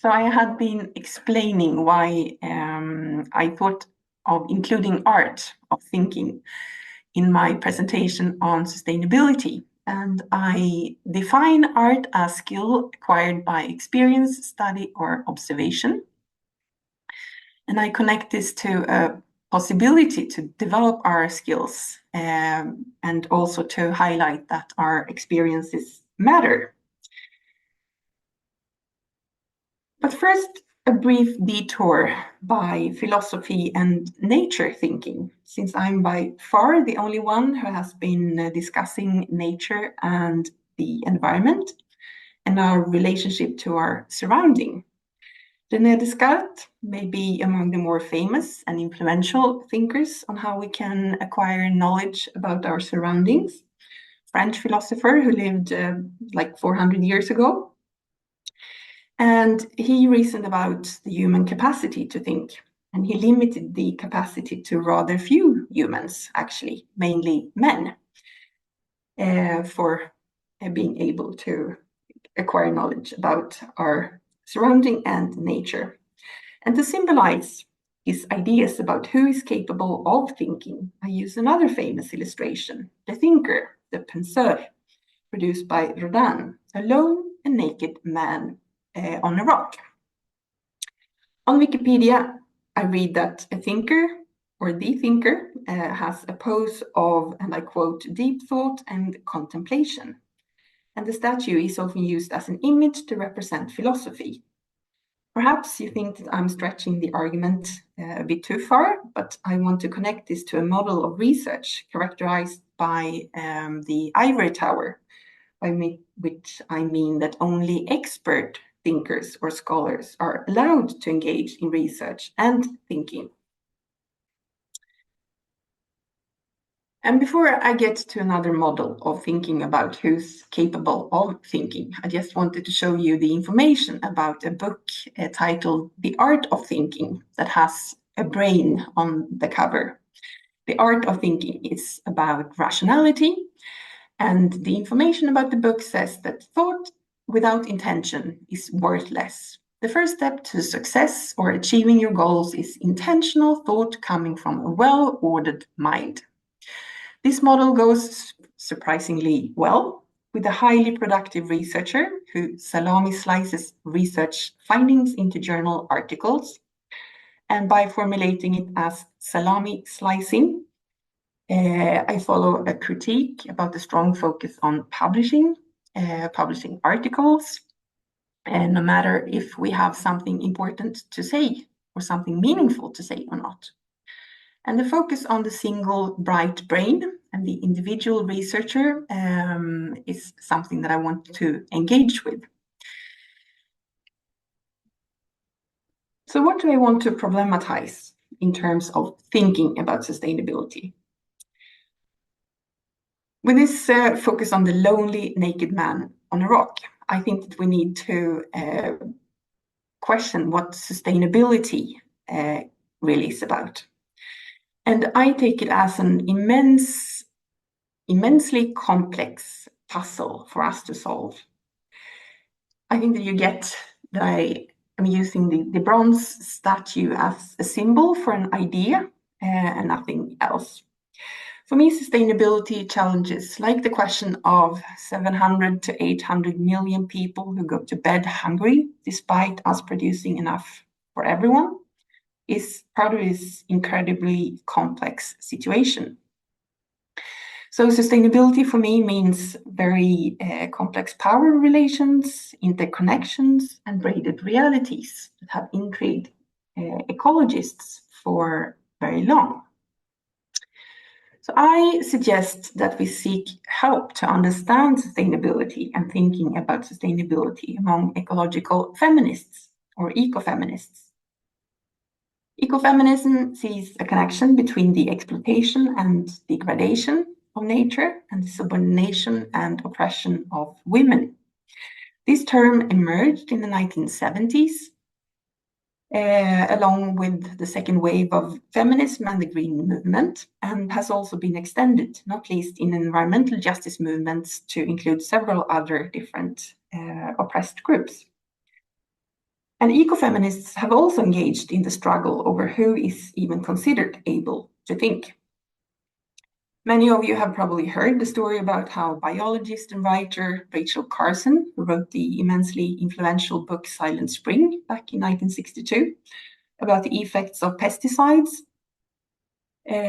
So I had been explaining why I thought of including art of thinking in my presentation on sustainability. And I define art as skill acquired by experience, study, or observation. And I connect this to a possibility to develop our skills and also to highlight that our experiences matter. But first, a brief detour by philosophy and nature thinking, since I'm by far the only one who has been discussing nature and the environment and our relationship to our surrounding. René Descartes may be among the more famous and influential thinkers on how we can acquire knowledge about our surroundings. French philosopher who lived like 400 years ago. And he reasoned about the human capacity to think. And he limited the capacity to rather few humans, actually, mainly men, for being able to acquire knowledge about our surrounding and nature. And to symbolize his ideas about who is capable of thinking, I use another famous illustration, the thinker, the penseur, produced by Rodin, a lone and naked man on a rock. On Wikipedia, I read that a thinker or the thinker has a pose of, and I quote, deep thought and contemplation. And the statue is often used as an image to represent philosophy. Perhaps you think that I'm stretching the argument a bit too far, but I want to connect this to a model of research characterized by the ivory tower, by which I mean that only expert thinkers or scholars are allowed to engage in research and thinking. And before I get to another model of thinking about who's capable of thinking, I just wanted to show you the information about a book titled The Art of Thinking that has a brain on the cover. The Art of Thinking is about rationality, and the information about the book says that thought without intention is worthless. The first step to success or achieving your goals is intentional thought coming from a well-ordered mind. This model goes surprisingly well with a highly productive researcher who salami slices research findings into journal articles. And by formulating it as salami slicing, I follow a critique about the strong focus on publishing articles, and no matter if we have something important to say or something meaningful to say or not. And the focus on the single bright brain and the individual researcher is something that I want to engage with. So what do I want to problematize in terms of thinking about sustainability? With this focus on the lonely naked man on a rock, I think that we need to question what sustainability really is about. And I take it as an immensely complex puzzle for us to solve. I think that you get that I am using the bronze statue as a symbol for an idea and nothing else. For me, sustainability challenges, like the question of 700 to 800 million people who go to bed hungry, despite us producing enough for everyone, is part of this incredibly complex situation. So sustainability for me means very complex power relations, interconnections, and braided realities that have intrigued ecologists for very long. So I suggest that we seek help to understand sustainability and thinking about sustainability among ecological feminists or ecofeminists. Ecofeminism sees a connection between the exploitation and degradation of nature and the subordination and oppression of women. This term emerged in the 1970s along with the second wave of feminism and the Green Movement, and has also been extended, not least in environmental justice movements, to include several other different oppressed groups. And ecofeminists have also engaged in the struggle over who is even considered able to think. Many of you have probably heard the story about how biologist and writer Rachel Carson, who wrote the immensely influential book Silent Spring back in 1962, about the effects of pesticides,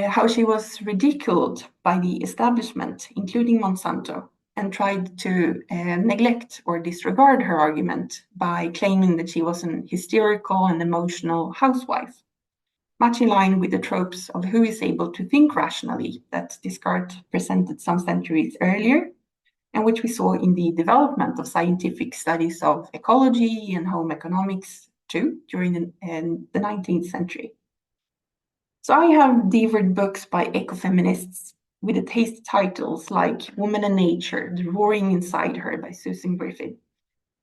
how she was ridiculed by the establishment, including Monsanto, and tried to neglect or disregard her argument by claiming that she was an hysterical and emotional housewife, much in line with the tropes of who is able to think rationally that Descartes presented some centuries earlier, and which we saw in the development of scientific studies of ecology and home economics too during the 19th century. So I have devoured books by ecofeminists with the tasty titles like Woman and Nature, The Roaring Inside Her by Susan Griffith,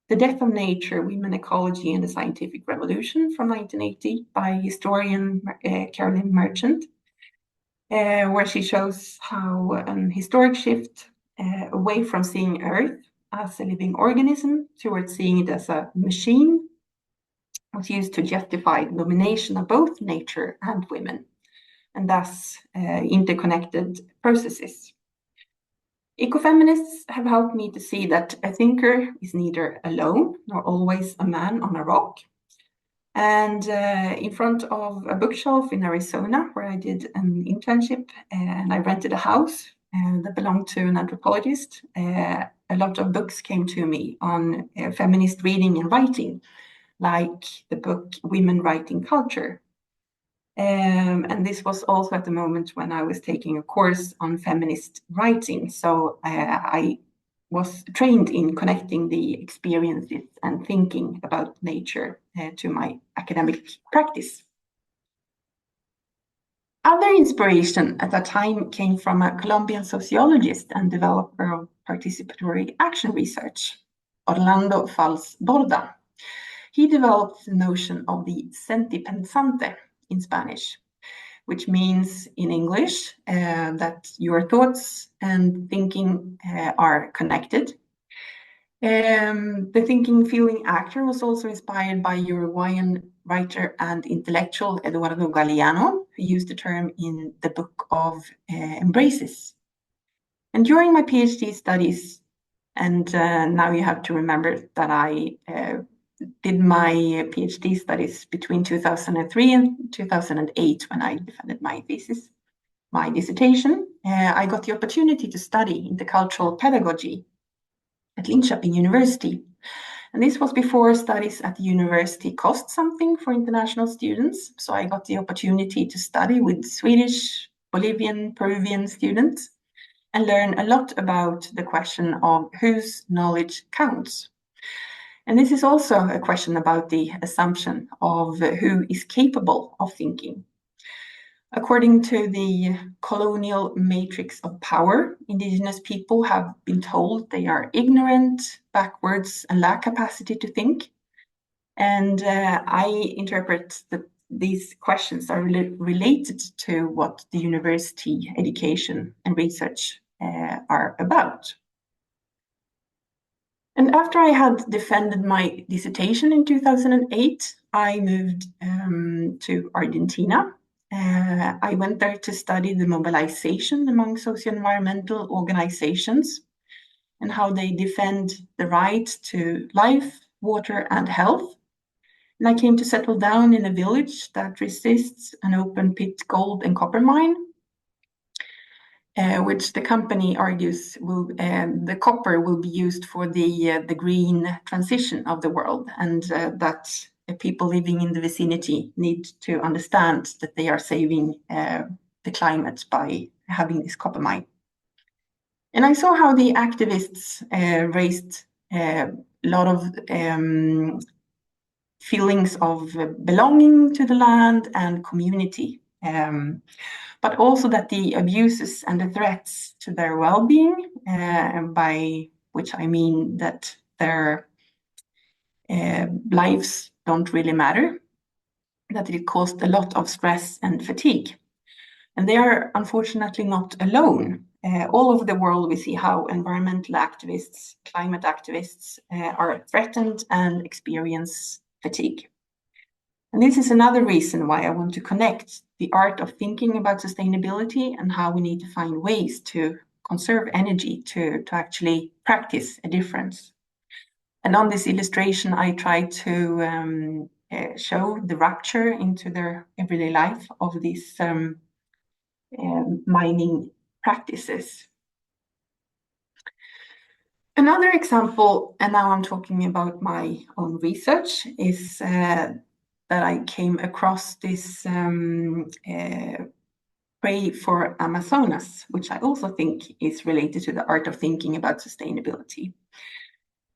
The Death of Nature, Women, Ecology and the Scientific Revolution from 1980 by historian Carolyn Merchant, where she shows how an historic shift away from seeing Earth as a living organism towards seeing it as a machine was used to justify the domination of both nature and women, and thus interconnected processes. Ecofeminists have helped me to see that a thinker is neither alone nor always a man on a rock. And in front of a bookshelf in Arizona, where I did an internship and I rented a house that belonged to an anthropologist, a lot of books came to me on feminist reading and writing, like the book Women Writing Culture. And this was also at the moment when I was taking a course on feminist writing. So I was trained in connecting the experiences and thinking about nature to my academic practice. Other inspiration at that time came from a Colombian sociologist and developer of participatory action research, Orlando Fals Borda. He developed the notion of the sentipensante in Spanish, which means in English that your thoughts and thinking are connected. The thinking, feeling actor was also inspired by Uruguayan writer and intellectual Eduardo Galeano, who used the term in the book of Embraces. And during my PhD studies, and now you have to remember that I did my PhD studies between 2003 and 2008 when I defended my thesis, my dissertation. I got the opportunity to study intercultural pedagogy at Linköping University. And this was before studies at the university cost something for international students. So I got the opportunity to study with Swedish, Bolivian, Peruvian students and learn a lot about the question of whose knowledge counts. And this is also a question about the assumption of who is capable of thinking. According to the colonial matrix of power, indigenous people have been told they are ignorant, backwards, and lack capacity to think. And I interpret that these questions are related to what the university education and research are about. And after I had defended my dissertation in 2008, I moved to Argentina. I went there to study the mobilization among socio-environmental organizations and how they defend the right to life, water, and health. And I came to settle down in a village that resists an open pit gold and copper mine, which the company argues the copper will be used for the green transition of the world, and that people living in the vicinity need to understand that they are saving the climate by having this copper mine. And I saw how the activists raised a lot of feelings of belonging to the land and community, but also that the abuses and the threats to their well-being, by which I mean that their lives don't really matter, that it caused a lot of stress and fatigue. And they are unfortunately not alone. All over the world, we see how environmental activists, climate activists are threatened and experience fatigue. And this is another reason why I want to connect the art of thinking about sustainability and how we need to find ways to conserve energy to actually practice a difference. And on this illustration, I try to show the rupture into their everyday life of these mining practices. Another example, and now I'm talking about my own research, is that I came across this Pray for Amazonas, which I also think is related to the art of thinking about sustainability.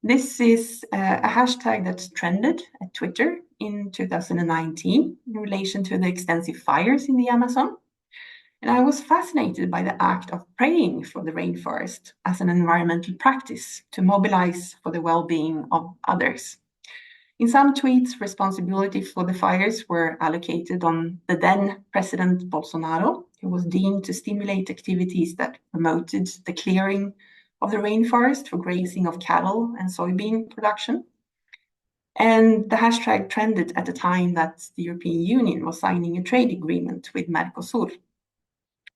This is a hashtag that trended at Twitter in 2019 in relation to the extensive fires in the Amazon. And I was fascinated by the act of praying for the rainforest as an environmental practice to mobilize for the well-being of others. In some tweets, responsibility for the fires were allocated on the then President Bolsonaro, who was deemed to stimulate activities that promoted the clearing of the rainforest for grazing of cattle and soybean production. And the hashtag trended at the time that the European Union was signing a trade agreement with Mercosur,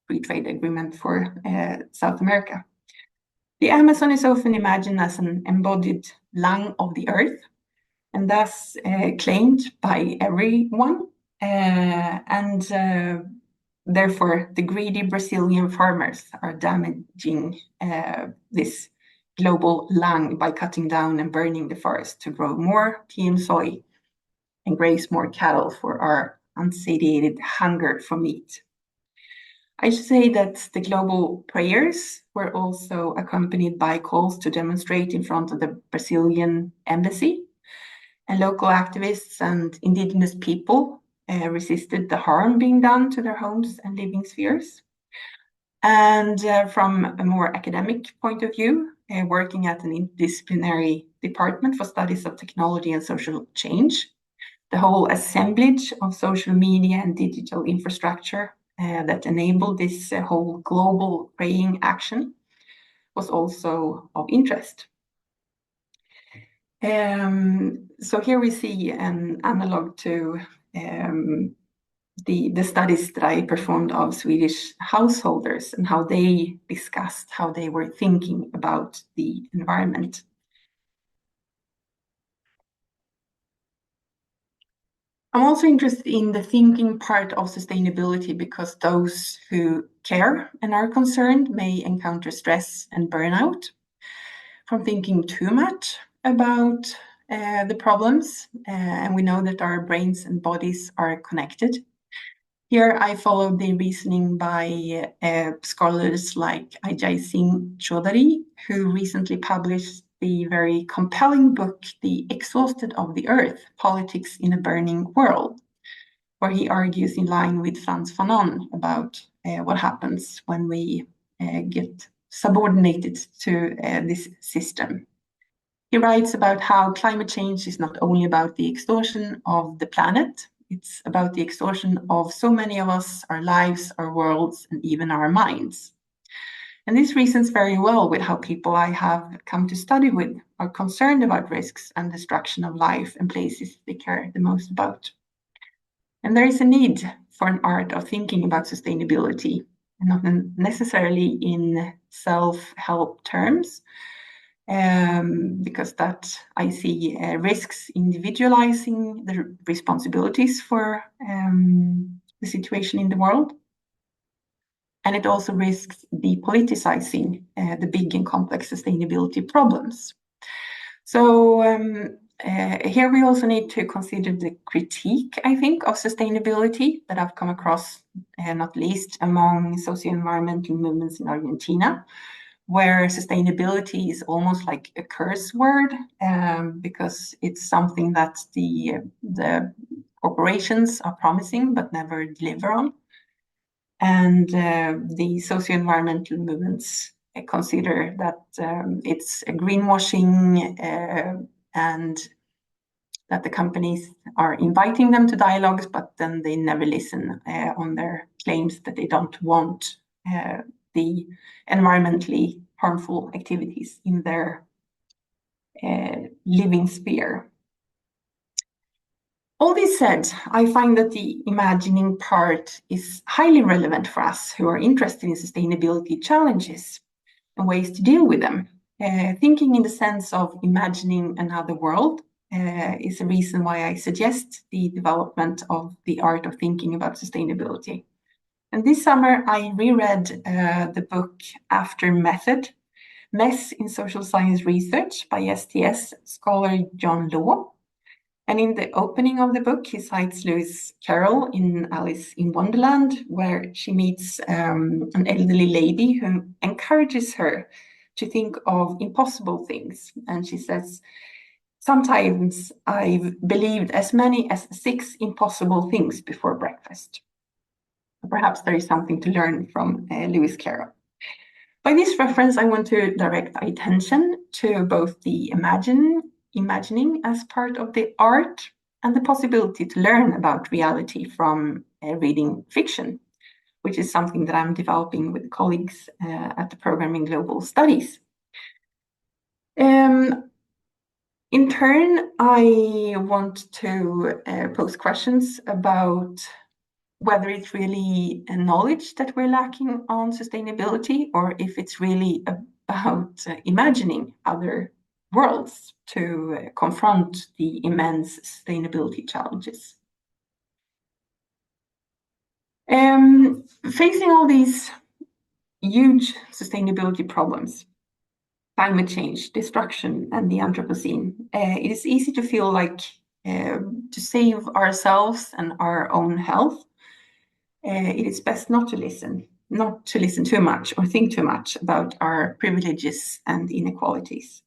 free trade agreement for South America. The Amazon is often imagined as an embodied lung of the earth, and thus claimed by everyone. Therefore, the greedy Brazilian farmers are damaging this global lung by cutting down and burning the forest to grow more GM soy and graze more cattle for our unsatiated hunger for meat. I should say that the global prayers were also accompanied by calls to demonstrate in front of the Brazilian embassy, and local activists and indigenous people resisted the harm being done to their homes and living spheres. And from a more academic point of view, working at an interdisciplinary department for studies of technology and social change, the whole assemblage of social media and digital infrastructure that enabled this whole global praying action was also of interest. So here we see an analog to the studies that I performed of Swedish householders and how they discussed how they were thinking about the environment. I'm also interested in the thinking part of sustainability because those who care and are concerned may encounter stress and burnout from thinking too much about the problems, and we know that our brains and bodies are connected. Here I followed the reasoning by scholars like Ajay Singh Chaudhary, who recently published the very compelling book, The Exhausted of the Earth, Politics in a Burning World, where he argues in line with Frantz Fanon about what happens when we get subordinated to this system. He writes about how climate change is not only about the exhaustion of the planet, it's about the exhaustion of so many of us, our lives, our worlds, and even our minds. And this reasons very well with how people I have come to study with are concerned about risks and destruction of life and places they care the most about. And there is a need for an art of thinking about sustainability, and not necessarily in self-help terms, because that I see risks individualizing the responsibilities for the situation in the world. And it also risks depoliticizing the big and complex sustainability problems. So here we also need to consider the critique, I think, of sustainability that I've come across, not least among socio-environmental movements in Argentina, where sustainability is almost like a curse word because it's something that the corporations are promising but never deliver on. And the socio-environmental movements consider that it's a greenwashing and that the companies are inviting them to dialogues, but then they never listen on their claims that they don't want the environmentally harmful activities in their living sphere. All this said, I find that the imagining part is highly relevant for us who are interested in sustainability challenges and ways to deal with them. Thinking in the sense of imagining another world is a reason why I suggest the development of the art of thinking about sustainability. And this summer, I reread the book After Method, Mess in Social Science Research by STS scholar John Law. And in the opening of the book, he cites Lewis Carroll in Alice in Wonderland, where she meets an elderly lady who encourages her to think of impossible things. And she says, sometimes I've believed as many as 6 impossible things before breakfast. Perhaps there is something to learn from Lewis Carroll. By this reference, I want to direct our attention to both the imagining as part of the art and the possibility to learn about reality from reading fiction, which is something that I'm developing with colleagues at the program in Global Studies. In turn, I want to pose questions about whether it's really a knowledge that we're lacking on sustainability or if it's really about imagining other worlds to confront the immense sustainability challenges. Facing all these huge sustainability problems, climate change, destruction, and the Anthropocene, it is easy to feel like to save ourselves and our own health, it is best not to listen too much or think too much about our privileges and inequalities.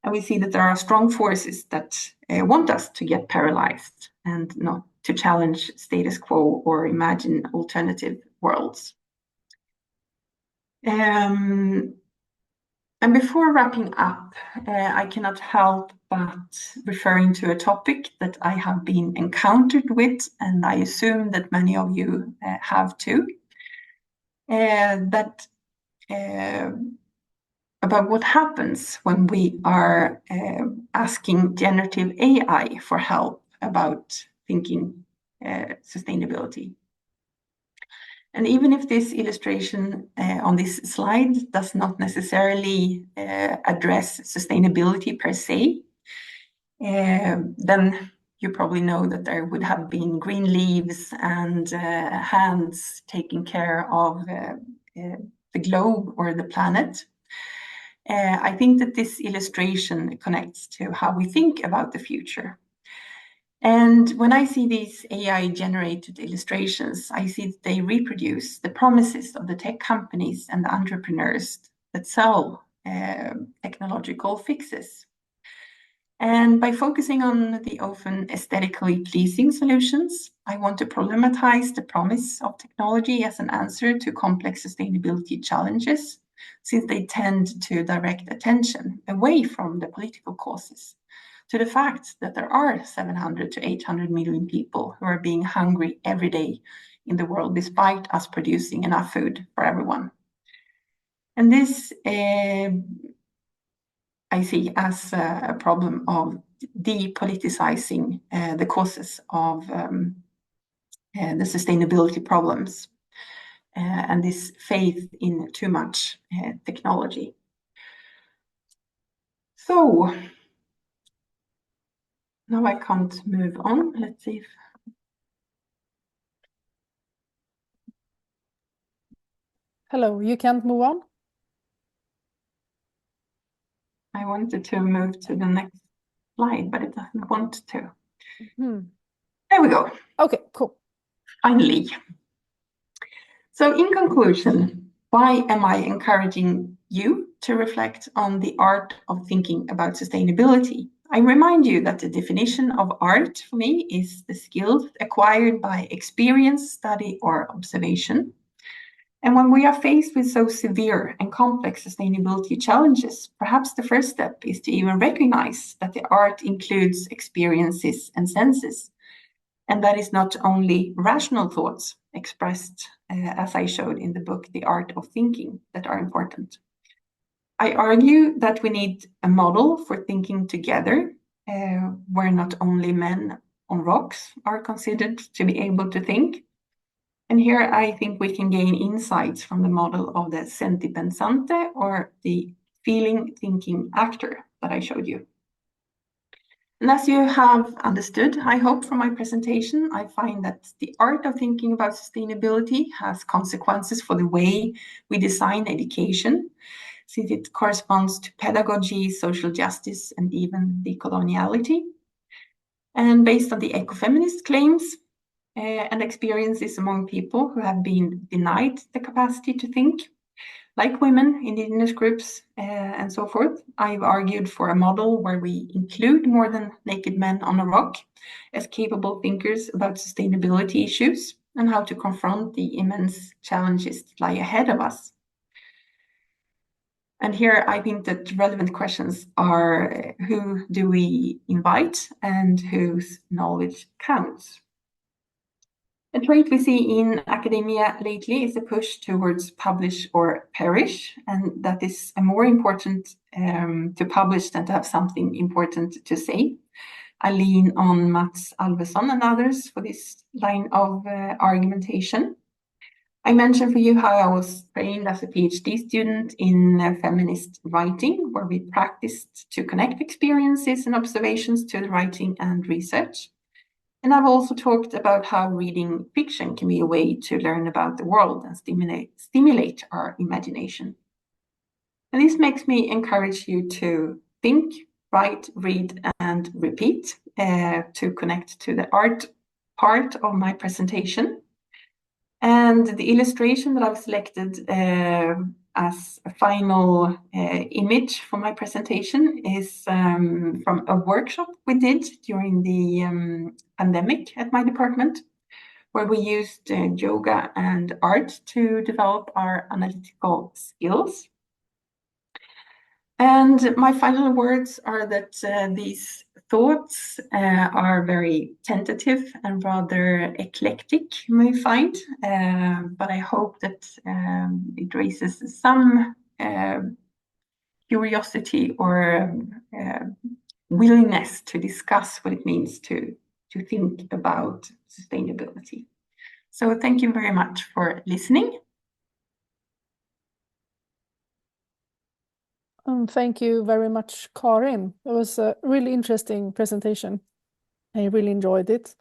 And we see that there are strong forces that want us to get paralyzed and not to challenge status quo or imagine alternative worlds. And before wrapping up, I cannot help but referring to a topic that I have been encountered with, and I assume that many of you have too, that about what happens when we are asking generative AI for help about thinking sustainability. And even if this illustration on this slide does not necessarily address sustainability per se, then you probably know that there would have been green leaves and hands taking care of the globe or the planet. I think that this illustration connects to how we think about the future. And when I see these AI-generated illustrations, I see that they reproduce the promises of the tech companies and the entrepreneurs that sell technological fixes. And by focusing on the often aesthetically pleasing solutions, I want to problematize the promise of technology as an answer to complex sustainability challenges, since they tend to direct attention away from the political causes to the fact that there are 700 to 800 million people who are being hungry every day in the world, despite us producing enough food for everyone. And this I see as a problem of depoliticizing the causes of the sustainability problems and this faith in too much technology. So now I can't move on. Let's see if Hello, you can't move on? I wanted to move to the next slide, but it doesn't want to. There we go. Okay, cool. Finally. So in conclusion, why am I encouraging you to reflect on the art of thinking about sustainability? I remind you that the definition of art for me is the skills acquired by experience, study, or observation. And when we are faced with so severe and complex sustainability challenges, perhaps the first step is to even recognize that the art includes experiences and senses. And that is not only rational thoughts expressed, as I showed in the book, The Art of Thinking, that are important. I argue that we need a model for thinking together, where not only men on rocks are considered to be able to think. And here I think we can gain insights from the model of the senti pensante, or the feeling thinking actor that I showed you. And as you have understood, I hope from my presentation, I find that the art of thinking about sustainability has consequences for the way we design education, since it corresponds to pedagogy, social justice, and even decoloniality. And based on the ecofeminist claims and experiences among people who have been denied the capacity to think, like women, indigenous groups, and so forth, I've argued for a model where we include more than naked men on a rock as capable thinkers about sustainability issues and how to confront the immense challenges that lie ahead of us. And here I think that relevant questions are, who do we invite and whose knowledge counts? A trait we see in academia lately is a push towards publish or perish, and that is more important to publish than to have something important to say. I lean on Mats Alvesson and others for this line of argumentation. I mentioned for you how I was trained as a PhD student in feminist writing, where we practiced to connect experiences and observations to the writing and research. And I've also talked about how reading fiction can be a way to learn about the world and stimulate our imagination. And this makes me encourage you to think, write, read, and repeat to connect to the art part of my presentation. And the illustration that I've selected as a final image for my presentation is from a workshop we did during the pandemic at my department, where we used yoga and art to develop our analytical skills. And my final words are that these thoughts are very tentative and rather eclectic, you may find, but I hope that it raises some curiosity or willingness to discuss what it means to think about sustainability. So thank you very much for listening. Thank you very much, Karin. It was a really interesting presentation. I really enjoyed it.